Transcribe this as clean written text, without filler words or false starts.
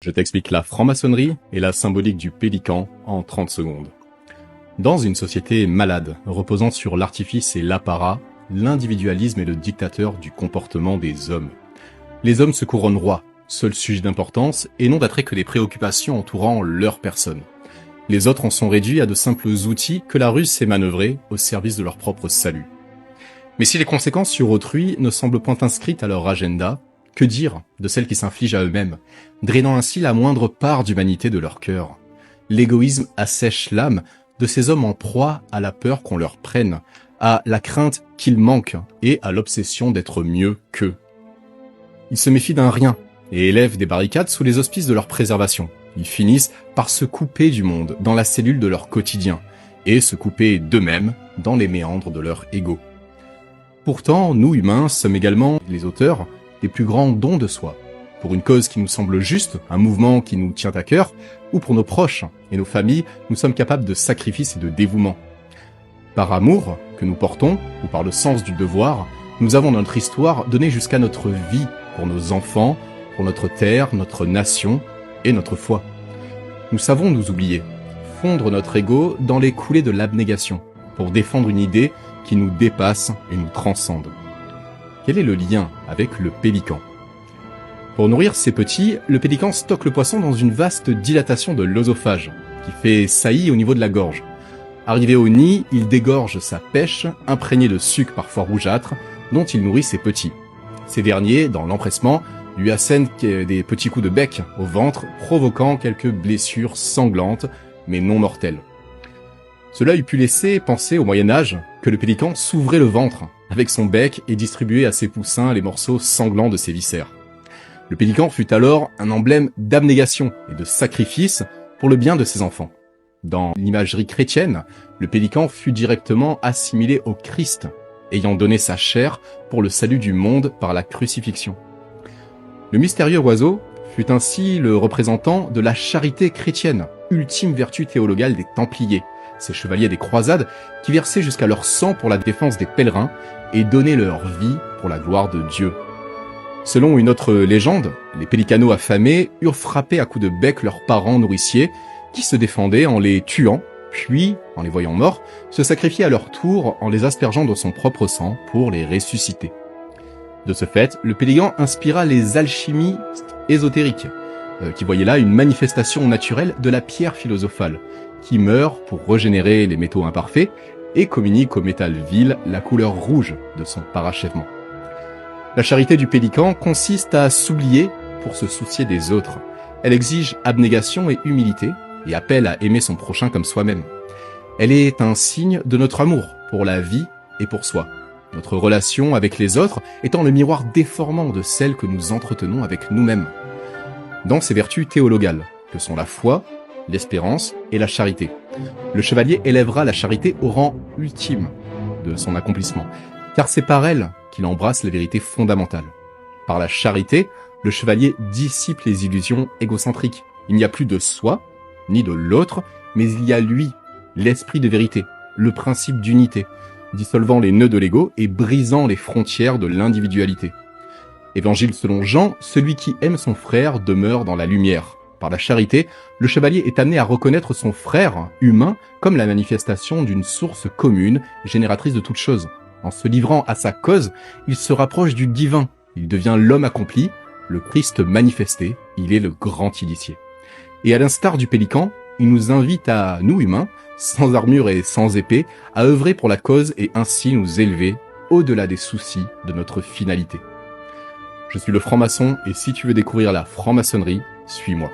Je t'explique la franc-maçonnerie et la symbolique du pélican en 30 secondes. Dans une société malade, reposant sur l'artifice et l'apparat, l'individualisme est le dictateur du comportement des hommes. Les hommes se couronnent rois, seul sujet d'importance, et n'ont d'attrait que des préoccupations entourant leur personne. Les autres en sont réduits à de simples outils que la ruse sait manœuvrer au service de leur propre salut. Mais si les conséquences sur autrui ne semblent point inscrites à leur agenda, que dire de celles qui s'infligent à eux-mêmes, drainant ainsi la moindre part d'humanité de leur cœur? L'égoïsme assèche l'âme de ces hommes en proie à la peur qu'on leur prenne, à la crainte qu'ils manquent et à l'obsession d'être mieux qu'eux. Ils se méfient d'un rien et élèvent des barricades sous les auspices de leur préservation. Ils finissent par se couper du monde dans la cellule de leur quotidien et se couper d'eux-mêmes dans les méandres de leur ego. Pourtant, nous humains sommes également les auteurs des plus grands dons de soi, pour une cause qui nous semble juste, un mouvement qui nous tient à cœur, ou pour nos proches et nos familles, nous sommes capables de sacrifices et de dévouement. Par amour que nous portons, ou par le sens du devoir, nous avons dans notre histoire donné jusqu'à notre vie pour nos enfants, pour notre terre, notre nation et notre foi. Nous savons nous oublier, fondre notre ego dans les coulées de l'abnégation, pour défendre une idée qui nous dépasse et nous transcende. Quel est le lien avec le pélican? Pour nourrir ses petits, le pélican stocke le poisson dans une vaste dilatation de l'œsophage, qui fait saillie au niveau de la gorge. Arrivé au nid, il dégorge sa pêche, imprégnée de sucre parfois rougeâtre, dont il nourrit ses petits. Ces derniers, dans l'empressement, lui assènent des petits coups de bec au ventre, provoquant quelques blessures sanglantes, mais non mortelles. Cela eût pu laisser penser au Moyen-Âge que le pélican s'ouvrait le ventre avec son bec et distribuait à ses poussins les morceaux sanglants de ses viscères. Le pélican fut alors un emblème d'abnégation et de sacrifice pour le bien de ses enfants. Dans l'imagerie chrétienne, le pélican fut directement assimilé au Christ, ayant donné sa chair pour le salut du monde par la crucifixion. Le mystérieux oiseau fut ainsi le représentant de la charité chrétienne, ultime vertu théologale des Templiers, ces chevaliers des croisades qui versaient jusqu'à leur sang pour la défense des pèlerins et donnaient leur vie pour la gloire de Dieu. Selon une autre légende, les pélicanos affamés eurent frappé à coups de bec leurs parents nourriciers qui se défendaient en les tuant, puis, en les voyant morts, se sacrifiaient à leur tour en les aspergeant de son propre sang pour les ressusciter. De ce fait, le pélican inspira les alchimistes ésotériques, qui voyaient là une manifestation naturelle de la pierre philosophale, qui meurt pour régénérer les métaux imparfaits et communique au métal vil la couleur rouge de son parachèvement. La charité du pélican consiste à s'oublier pour se soucier des autres. Elle exige abnégation et humilité et appelle à aimer son prochain comme soi-même. Elle est un signe de notre amour pour la vie et pour soi. Notre relation avec les autres étant le miroir déformant de celle que nous entretenons avec nous-mêmes. Dans ses vertus théologales, que sont la foi, l'espérance et la charité. Le chevalier élèvera la charité au rang ultime de son accomplissement, car c'est par elle qu'il embrasse les vérités fondamentales. Par la charité, le chevalier dissipe les illusions égocentriques. Il n'y a plus de soi, ni de l'autre, mais il y a lui, l'esprit de vérité, le principe d'unité, dissolvant les nœuds de l'ego et brisant les frontières de l'individualité. Évangile selon Jean, celui qui aime son frère demeure dans la lumière. Par la charité, le chevalier est amené à reconnaître son frère humain comme la manifestation d'une source commune, génératrice de toutes choses. En se livrant à sa cause, il se rapproche du divin. Il devient l'homme accompli, le Christ manifesté. Il est le grand initié. Et à l'instar du pélican, il nous invite à, nous humains, sans armure et sans épée, à œuvrer pour la cause et ainsi nous élever au-delà des soucis de notre finalité. Je suis le franc-maçon et si tu veux découvrir la franc-maçonnerie, suis-moi.